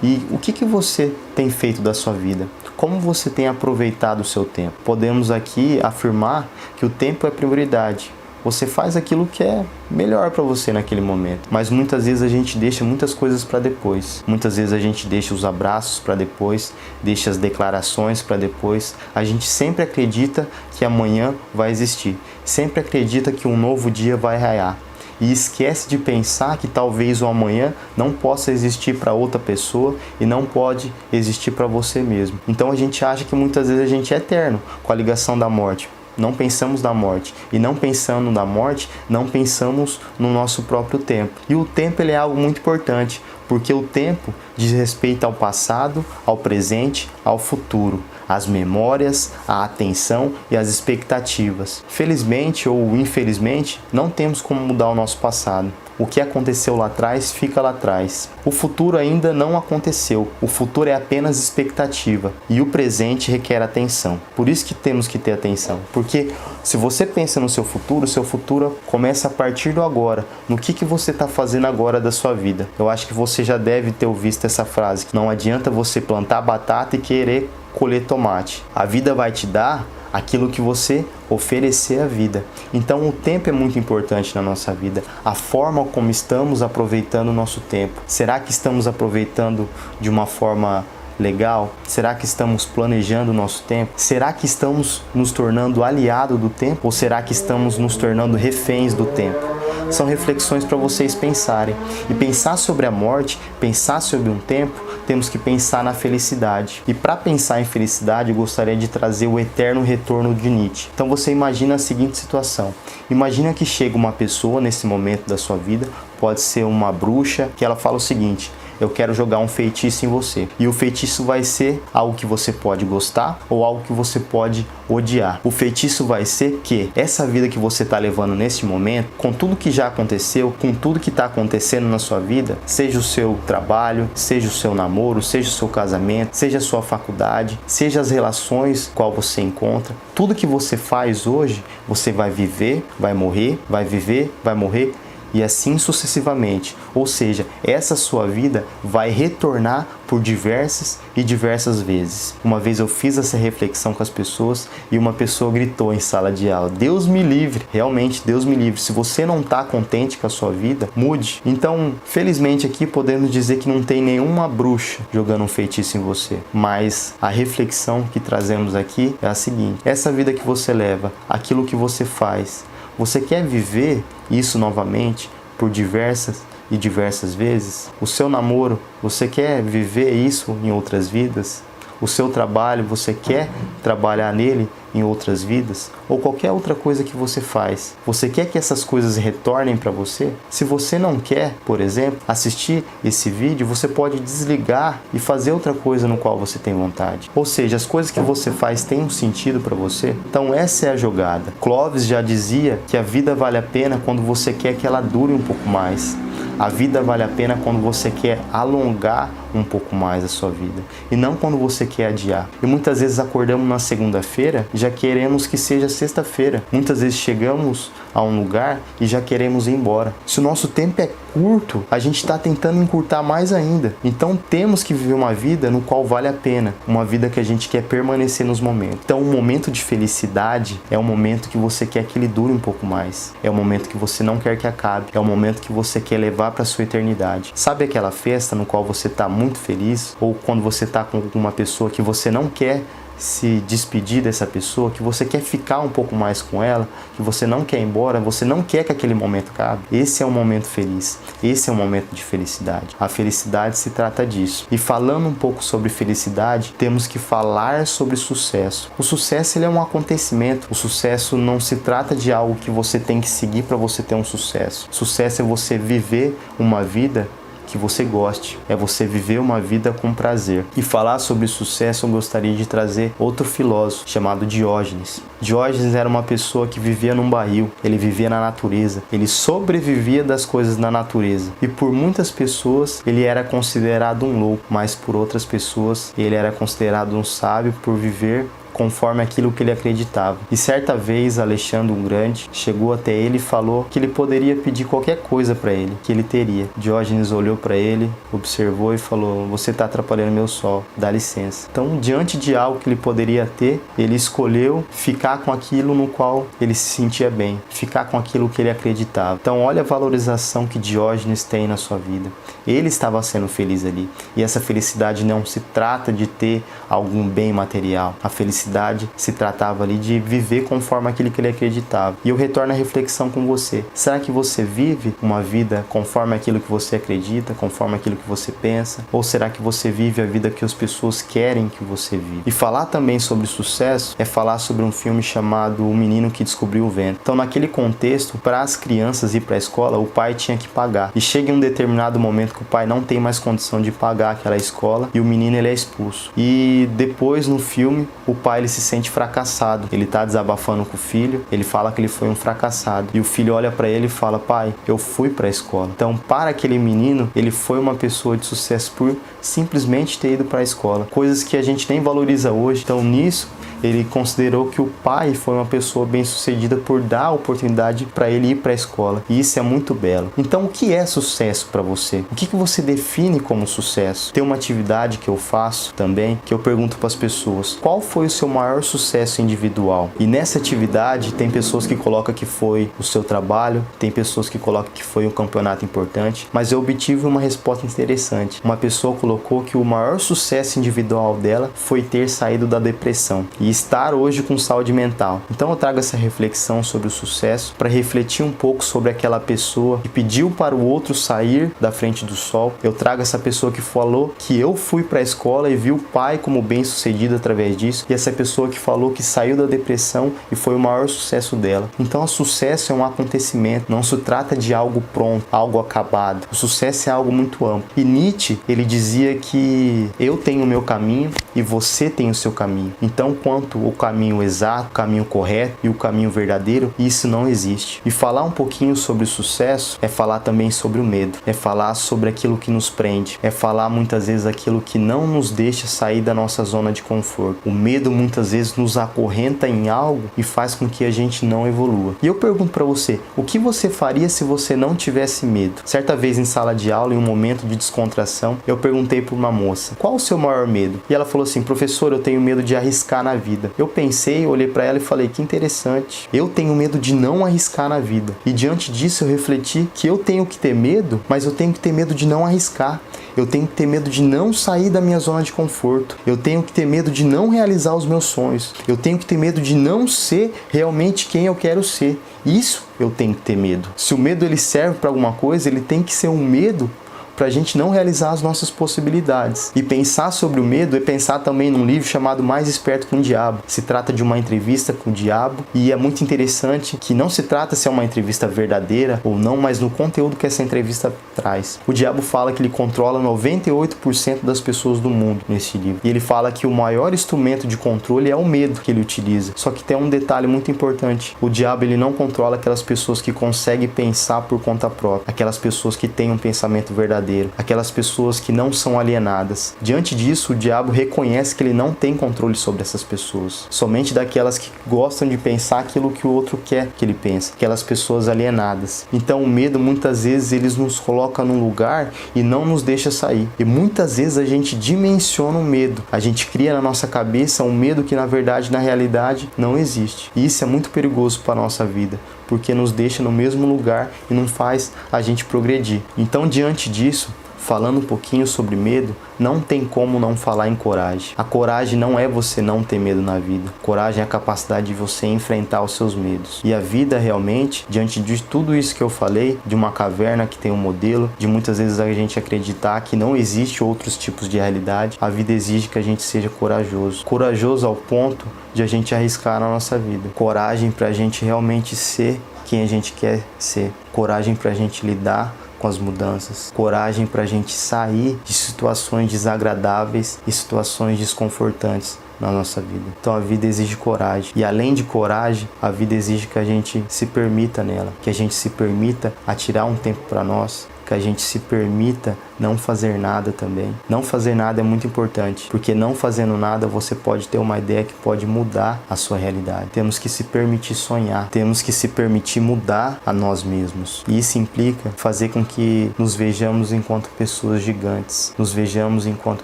E o que você tem feito da sua vida? Como você tem aproveitado o seu tempo? Podemos aqui afirmar que o tempo é prioridade. Você faz aquilo que é melhor para você naquele momento. Mas muitas vezes a gente deixa muitas coisas para depois. Muitas vezes a gente deixa os abraços para depois, deixa as declarações para depois. A gente sempre acredita que amanhã vai existir. Sempre acredita que um novo dia vai raiar. E esquece de pensar que talvez o amanhã não possa existir para outra pessoa e não pode existir para você mesmo. Então a gente acha que muitas vezes a gente é eterno com a ligação da morte. Não pensamos na morte. E não pensando na morte, não pensamos no nosso próprio tempo. E o tempo ele é algo muito importante, porque o tempo diz respeito ao passado, ao presente, ao futuro, às memórias, à atenção e às expectativas. Felizmente ou infelizmente, não temos como mudar o nosso passado. O que aconteceu lá atrás, fica lá atrás. O futuro ainda não aconteceu. O futuro é apenas expectativa. E o presente requer atenção. Por isso que temos que ter atenção. Porque se você pensa no seu futuro começa a partir do agora. No que você está fazendo agora da sua vida. Eu acho que você já deve ter ouvido essa frase. Não adianta você plantar batata e querer colher tomate. A vida vai te dar aquilo que você oferecer à vida. Então o tempo é muito importante na nossa vida. A forma como estamos aproveitando o nosso tempo. Será que estamos aproveitando de uma forma legal? Será que estamos planejando o nosso tempo? Será que estamos nos tornando aliado do tempo? Ou será que estamos nos tornando reféns do tempo? São reflexões para vocês pensarem. E pensar sobre a morte, pensar sobre um tempo, temos que pensar na felicidade. E para pensar em felicidade, eu gostaria de trazer o eterno retorno de Nietzsche. Então você imagina a seguinte situação. Imagina que chega uma pessoa nesse momento da sua vida, pode ser uma bruxa, que ela fala o seguinte: eu quero jogar um feitiço em você. E o feitiço vai ser algo que você pode gostar ou algo que você pode odiar. O feitiço vai ser que essa vida que você está levando neste momento, com tudo que já aconteceu, com tudo que está acontecendo na sua vida, seja o seu trabalho, seja o seu namoro, seja o seu casamento, seja a sua faculdade, seja as relações qual você encontra, tudo que você faz hoje, você vai viver, vai morrer, vai viver, vai morrer, e assim sucessivamente. Ou seja, essa sua vida vai retornar por diversas e diversas vezes. Uma vez eu fiz essa reflexão com as pessoas e uma pessoa gritou em sala de aula: Deus me livre! Realmente, Deus me livre. Se você não está contente com a sua vida, mude. Então, felizmente aqui podemos dizer que não tem nenhuma bruxa jogando um feitiço em você. Mas a reflexão que trazemos aqui é a seguinte: essa vida que você leva, aquilo que você faz, você quer viver isso novamente por diversas e diversas vezes? O seu namoro, você quer viver isso em outras vidas? O seu trabalho, você quer trabalhar nele em outras vidas? Ou qualquer outra coisa que você faz, você quer que essas coisas retornem para você? Se você não quer, por exemplo, assistir esse vídeo, você pode desligar e fazer outra coisa no qual você tem vontade. Ou seja, as coisas que você faz têm um sentido para você? Então essa é a jogada. Clóvis já dizia que a vida vale a pena quando você quer que ela dure um pouco mais. A vida vale a pena quando você quer alongar um pouco mais a sua vida e não quando você quer adiar. E muitas vezes acordamos na segunda-feira e já queremos que seja sexta-feira. Muitas vezes chegamos a um lugar e já queremos ir embora. Se o nosso tempo é curto, a gente está tentando encurtar mais ainda. Então temos que viver uma vida no qual vale a pena, uma vida que a gente quer permanecer nos momentos. Então um momento de felicidade é um momento que você quer que ele dure um pouco mais. É um momento que você não quer que acabe. É um momento que você quer levar para sua eternidade. Sabe aquela festa no qual você está muito feliz, ou quando você está com uma pessoa que você não quer se despedir dessa pessoa, que você quer ficar um pouco mais com ela, que você não quer ir embora, você não quer que aquele momento acabe? Esse é um momento feliz, esse é um momento de felicidade. A felicidade se trata disso. E falando um pouco sobre felicidade, temos que falar sobre sucesso. O sucesso ele é um acontecimento. O sucesso não se trata de algo que você tem que seguir para você ter um sucesso. Sucesso é você viver uma vida que você goste, é você viver uma vida com prazer. E falar sobre sucesso, eu gostaria de trazer outro filósofo chamado Diógenes. Diógenes era uma pessoa que vivia num barril, ele vivia na natureza, ele sobrevivia das coisas da natureza. E por muitas pessoas ele era considerado um louco, mas por outras pessoas ele era considerado um sábio por viver conforme aquilo que ele acreditava. E certa vez Alexandre o Grande chegou até ele e falou que ele poderia pedir qualquer coisa para ele, que ele teria. Diógenes olhou para ele, observou e falou: você está atrapalhando meu sol, dá licença. Então, diante de algo que ele poderia ter, ele escolheu ficar com aquilo no qual ele se sentia bem, ficar com aquilo que ele acreditava. Então, olha a valorização que Diógenes tem na sua vida. Ele estava sendo feliz ali. E essa felicidade não se trata de ter algum bem material. A felicidade se tratava ali de viver conforme aquilo que ele acreditava. E eu retorno à reflexão com você. Será que você vive uma vida conforme aquilo que você acredita, conforme aquilo que você pensa? Ou será que você vive a vida que as pessoas querem que você viva? E falar também sobre sucesso é falar sobre um filme chamado O Menino que Descobriu o Vento. Então, naquele contexto, para as crianças ir para a escola, o pai tinha que pagar. E chega em um determinado momento que o pai não tem mais condição de pagar aquela escola e o menino ele é expulso. E depois no filme o pai ele se sente fracassado, ele tá desabafando com o filho, ele fala que ele foi um fracassado e o filho olha para ele e fala: pai, eu fui para a escola. Então, para aquele menino, ele foi uma pessoa de sucesso por simplesmente ter ido para a escola, coisas que a gente nem valoriza hoje. Então, nisso ele considerou que o pai foi uma pessoa bem-sucedida por dar a oportunidade para ele ir para a escola. E isso é muito belo. Então, o que é sucesso para você? O que você define como sucesso? Tem uma atividade que eu faço também, que eu pergunto para as pessoas: qual foi o seu maior sucesso individual? E nessa atividade, tem pessoas que colocam que foi o seu trabalho, tem pessoas que colocam que foi um campeonato importante, mas eu obtive uma resposta interessante. Uma pessoa colocou que o maior sucesso individual dela foi ter saído da depressão e estar hoje com saúde mental. Então eu trago essa reflexão sobre o sucesso para refletir um pouco sobre aquela pessoa que pediu para o outro sair da frente do sol. Eu trago essa pessoa que falou que eu fui para a escola e vi o pai como bem-sucedido através disso, e essa pessoa que falou que saiu da depressão e foi o maior sucesso dela. Então o sucesso é um acontecimento, não se trata de algo pronto, algo acabado. O sucesso é algo muito amplo. E Nietzsche, ele dizia que eu tenho o meu caminho e você tem o seu caminho. Então, quanto o caminho exato, o caminho correto e o caminho verdadeiro, isso não existe. E falar um pouquinho sobre o sucesso é falar também sobre o medo, é falar sobre aquilo que nos prende, é falar muitas vezes aquilo que não nos deixa sair da nossa zona de conforto. O medo muitas vezes nos acorrenta em algo e faz com que a gente não evolua. E eu pergunto para você, o que você faria se você não tivesse medo? Certa vez em sala de aula, em um momento de descontração, eu perguntei para uma moça: qual o seu maior medo? E ela falou assim: professor, eu tenho medo de arriscar na vida. Eu pensei, olhei para ela e falei: que interessante. Eu tenho medo de não arriscar na vida. E diante disso eu refleti que eu tenho que ter medo, mas eu tenho que ter medo de não arriscar. Eu tenho que ter medo de não sair da minha zona de conforto. Eu tenho que ter medo de não realizar os meus sonhos. Eu tenho que ter medo de não ser realmente quem eu quero ser. Isso eu tenho que ter medo. Se o medo ele serve para alguma coisa, ele tem que ser um medo para a gente não realizar as nossas possibilidades. E pensar sobre o medo é pensar também num livro chamado Mais Esperto que um Diabo. Se trata de uma entrevista com o diabo e é muito interessante que não se trata se é uma entrevista verdadeira ou não, mas no conteúdo que essa entrevista traz. O diabo fala que ele controla 98% das pessoas do mundo nesse livro. E ele fala que o maior instrumento de controle é o medo que ele utiliza. Só que tem um detalhe muito importante. O diabo ele não controla aquelas pessoas que conseguem pensar por conta própria, aquelas pessoas que têm um pensamento verdadeiro, aquelas pessoas que não são alienadas. Diante disso, o diabo reconhece que ele não tem controle sobre essas pessoas, somente daquelas que gostam de pensar aquilo que o outro quer que ele pense, aquelas pessoas alienadas. Então o medo muitas vezes ele nos coloca num lugar e não nos deixa sair, e muitas vezes a gente dimensiona o medo, a gente cria na nossa cabeça um medo que na verdade, na realidade, não existe. E isso é muito perigoso para a nossa vida, porque nos deixa no mesmo lugar e não faz a gente progredir. Então, diante disso, falando um pouquinho sobre medo, não tem como não falar em coragem. A coragem não é você não ter medo na vida. Coragem é a capacidade de você enfrentar os seus medos. E a vida realmente, diante de tudo isso que eu falei, de uma caverna que tem um modelo, de muitas vezes a gente acreditar que não existe outros tipos de realidade, a vida exige que a gente seja corajoso. Corajoso ao ponto de a gente arriscar na nossa vida. Coragem para a gente realmente ser quem a gente quer ser. Coragem para a gente lidar com as mudanças, coragem para a gente sair de situações desagradáveis e situações desconfortantes na nossa vida. Então a vida exige coragem, e além de coragem, a vida exige que a gente se permita nela, que a gente se permita atirar um tempo para nós, que a gente se permita não fazer nada também. Não fazer nada é muito importante, porque não fazendo nada você pode ter uma ideia que pode mudar a sua realidade. Temos que se permitir sonhar, temos que se permitir mudar a nós mesmos. E isso implica fazer com que nos vejamos enquanto pessoas gigantes, nos vejamos enquanto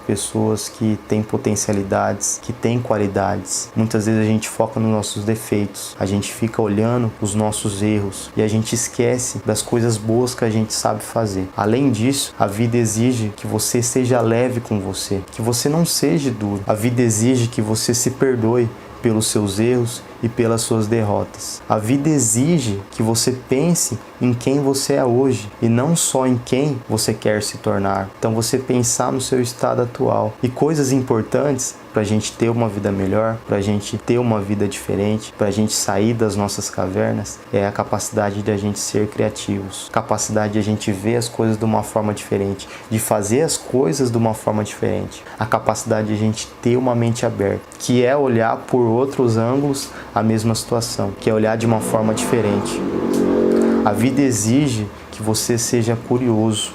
pessoas que têm potencialidades, que têm qualidades. Muitas vezes a gente foca nos nossos defeitos, a gente fica olhando os nossos erros e a gente esquece das coisas boas que a gente sabe fazer. Além disso, a vida exige que você seja leve com você, que você não seja duro. A vida exige que você se perdoe pelos seus erros e pelas suas derrotas. A vida exige que você pense em quem você é hoje e não só em quem você quer se tornar. Então você pensar no seu estado atual. E coisas importantes para a gente ter uma vida melhor, para a gente ter uma vida diferente, para a gente sair das nossas cavernas, é a capacidade de a gente ser criativos, capacidade de a gente ver as coisas de uma forma diferente, de fazer as coisas de uma forma diferente, a capacidade de a gente ter uma mente aberta, que é olhar por outros ângulos a mesma situação, que é olhar de uma forma diferente. A vida exige que você seja curioso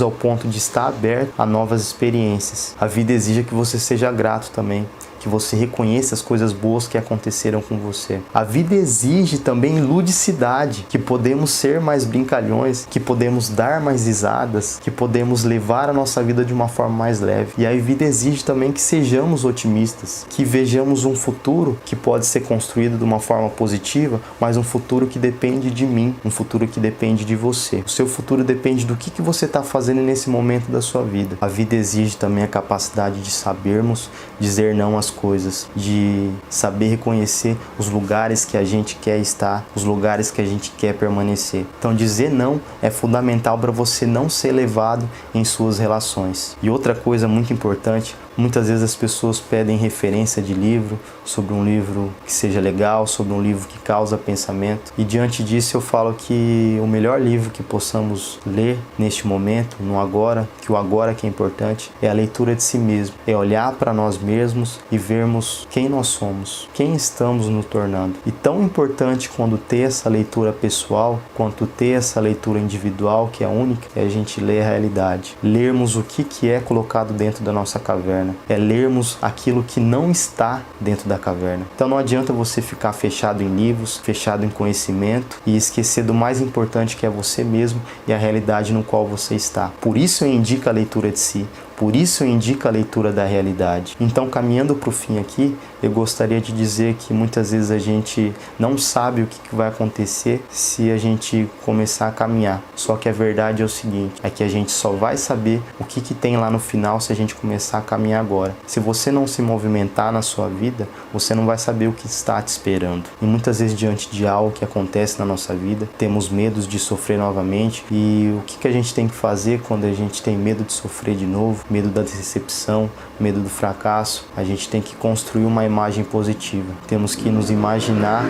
ao ponto de estar aberto a novas experiências. A vida exige que você seja grato também, que você reconheça as coisas boas que aconteceram com você. A vida exige também ludicidade, que podemos ser mais brincalhões, que podemos dar mais risadas, que podemos levar a nossa vida de uma forma mais leve. E a vida exige também que sejamos otimistas, que vejamos um futuro que pode ser construído de uma forma positiva, mas um futuro que depende de mim, um futuro que depende de você. O seu futuro depende do que você está fazendo nesse momento da sua vida. A vida exige também a capacidade de sabermos dizer não às coisas, de saber reconhecer os lugares que a gente quer estar, os lugares que a gente quer permanecer. Então dizer não é fundamental para você não ser levado em suas relações. E outra coisa muito importante, muitas vezes as pessoas pedem referência de livro, sobre um livro que seja legal, sobre um livro que causa pensamento. E diante disso eu falo que o melhor livro que possamos ler neste momento, no agora, que o agora que é importante, é a leitura de si mesmo. É olhar para nós mesmos e vermos quem nós somos, quem estamos nos tornando. E tão importante quando ter essa leitura pessoal, quanto ter essa leitura individual, que é única, é a gente ler a realidade. Lermos o que é colocado dentro da nossa caverna. É lermos aquilo que não está dentro da caverna. Então não adianta você ficar fechado em livros, fechado em conhecimento e esquecer do mais importante, que é você mesmo e a realidade no qual você está. Por isso eu indico a leitura de si. Por isso eu indico a leitura da realidade. Então, caminhando para o fim aqui, eu gostaria de dizer que muitas vezes a gente não sabe o que vai acontecer se a gente começar a caminhar. Só que a verdade é o seguinte, é que a gente só vai saber o que tem lá no final se a gente começar a caminhar agora. Se você não se movimentar na sua vida, você não vai saber o que está te esperando. E muitas vezes, diante de algo que acontece na nossa vida, temos medos de sofrer novamente. E o que a gente tem que fazer quando a gente tem medo de sofrer de novo? Medo da decepção, medo do fracasso, a gente tem que construir uma imagem positiva. Temos que nos imaginar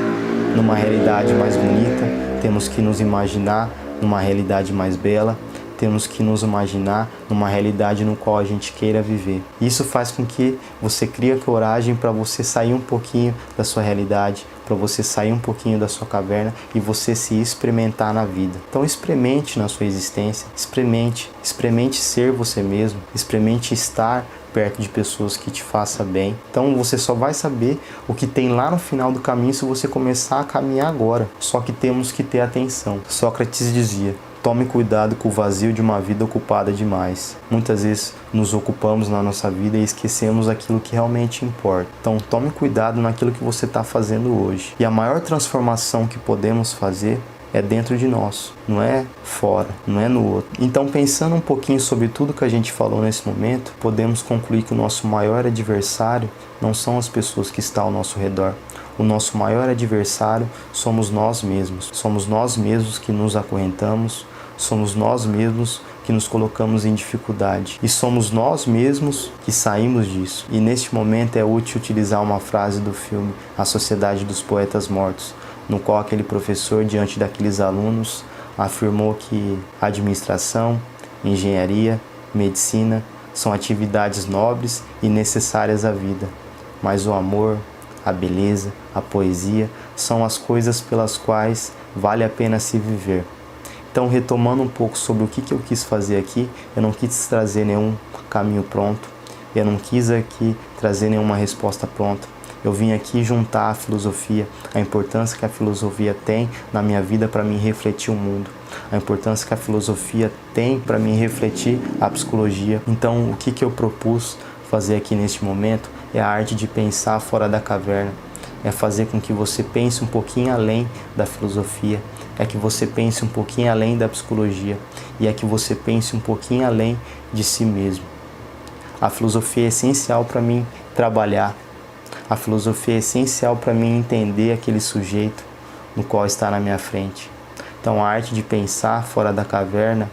numa realidade mais bonita, temos que nos imaginar numa realidade mais bela, temos que nos imaginar numa realidade no qual a gente queira viver. Isso faz com que você crie coragem para você sair um pouquinho da sua realidade, para você sair um pouquinho da sua caverna e você se experimentar na vida. Então experimente na sua existência, experimente ser você mesmo, experimente estar perto de pessoas que te façam bem. Então você só vai saber o que tem lá no final do caminho se você começar a caminhar agora. Só que temos que ter atenção. Sócrates dizia: tome cuidado com o vazio de uma vida ocupada demais. Muitas vezes nos ocupamos na nossa vida e esquecemos aquilo que realmente importa. Então tome cuidado naquilo que você está fazendo hoje. E a maior transformação que podemos fazer é dentro de nós, não é fora, não é no outro. Então, pensando um pouquinho sobre tudo que a gente falou nesse momento, podemos concluir que o nosso maior adversário não são as pessoas que estão ao nosso redor. O nosso maior adversário somos nós mesmos. Somos nós mesmos que nos acorrentamos, somos nós mesmos que nos colocamos em dificuldade. E somos nós mesmos que saímos disso. E neste momento é útil utilizar uma frase do filme A Sociedade dos Poetas Mortos, no qual aquele professor, diante daqueles alunos, afirmou que administração, engenharia, medicina são atividades nobres e necessárias à vida, mas o amor, a beleza, a poesia são as coisas pelas quais vale a pena se viver. Então, retomando um pouco sobre o que eu quis fazer aqui, eu não quis trazer nenhum caminho pronto, eu não quis aqui trazer nenhuma resposta pronta. Eu vim aqui juntar a filosofia, a importância que a filosofia tem na minha vida para mim refletir o mundo, a importância que a filosofia tem para mim refletir a psicologia. Então, o que eu propus fazer aqui neste momento é a arte de pensar fora da caverna, é fazer com que você pense um pouquinho além da filosofia, é que você pense um pouquinho além da psicologia e é que você pense um pouquinho além de si mesmo. A filosofia é essencial para mim trabalhar, a filosofia é essencial para mim entender aquele sujeito no qual está na minha frente. Então, a arte de pensar fora da caverna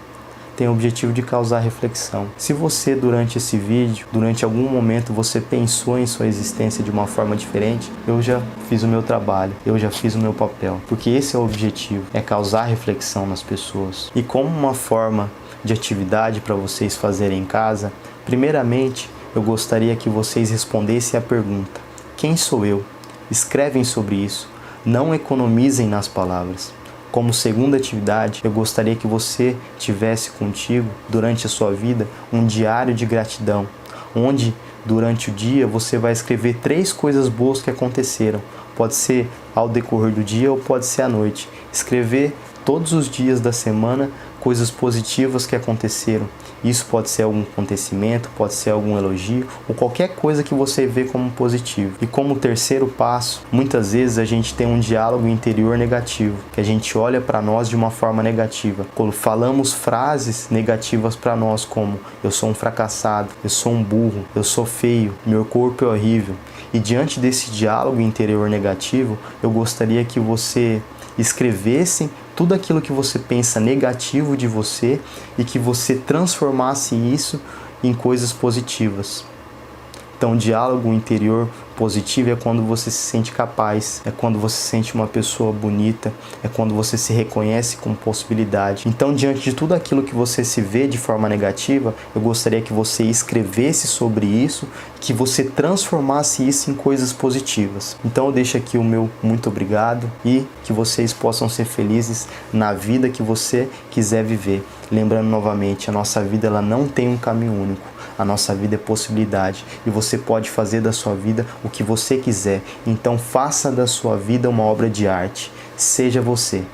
tem o objetivo de causar reflexão. Se você, durante esse vídeo, durante algum momento, você pensou em sua existência de uma forma diferente, eu já fiz o meu trabalho, eu já fiz o meu papel. Porque esse é o objetivo, é causar reflexão nas pessoas. E como uma forma de atividade para vocês fazerem em casa, primeiramente, eu gostaria que vocês respondessem a pergunta: quem sou eu? Escrevem sobre isso, não economizem nas palavras. Como segunda atividade, eu gostaria que você tivesse contigo, durante a sua vida, um diário de gratidão, onde, durante o dia, você vai escrever 3 coisas boas que aconteceram. Pode ser ao decorrer do dia ou pode ser à noite. Escrever todos os dias da semana coisas positivas que aconteceram. Isso pode ser algum acontecimento, pode ser algum elogio ou qualquer coisa que você vê como positivo. E como terceiro passo, muitas vezes a gente tem um diálogo interior negativo, que a gente olha para nós de uma forma negativa. Quando falamos frases negativas para nós como: eu sou um fracassado, eu sou um burro, eu sou feio, meu corpo é horrível. E diante desse diálogo interior negativo, eu gostaria que você escrevesse tudo aquilo que você pensa negativo de você e que você transformasse isso em coisas positivas. Então, o diálogo interior positivo é quando você se sente capaz, é quando você se sente uma pessoa bonita, é quando você se reconhece com possibilidade. Então, diante de tudo aquilo que você se vê de forma negativa, eu gostaria que você escrevesse sobre isso, que você transformasse isso em coisas positivas. Então, eu deixo aqui o meu muito obrigado e que vocês possam ser felizes na vida que você quiser viver. Lembrando novamente, a nossa vida ela não tem um caminho único. A nossa vida é possibilidade e você pode fazer da sua vida o que você quiser. Então faça da sua vida uma obra de arte. Seja você.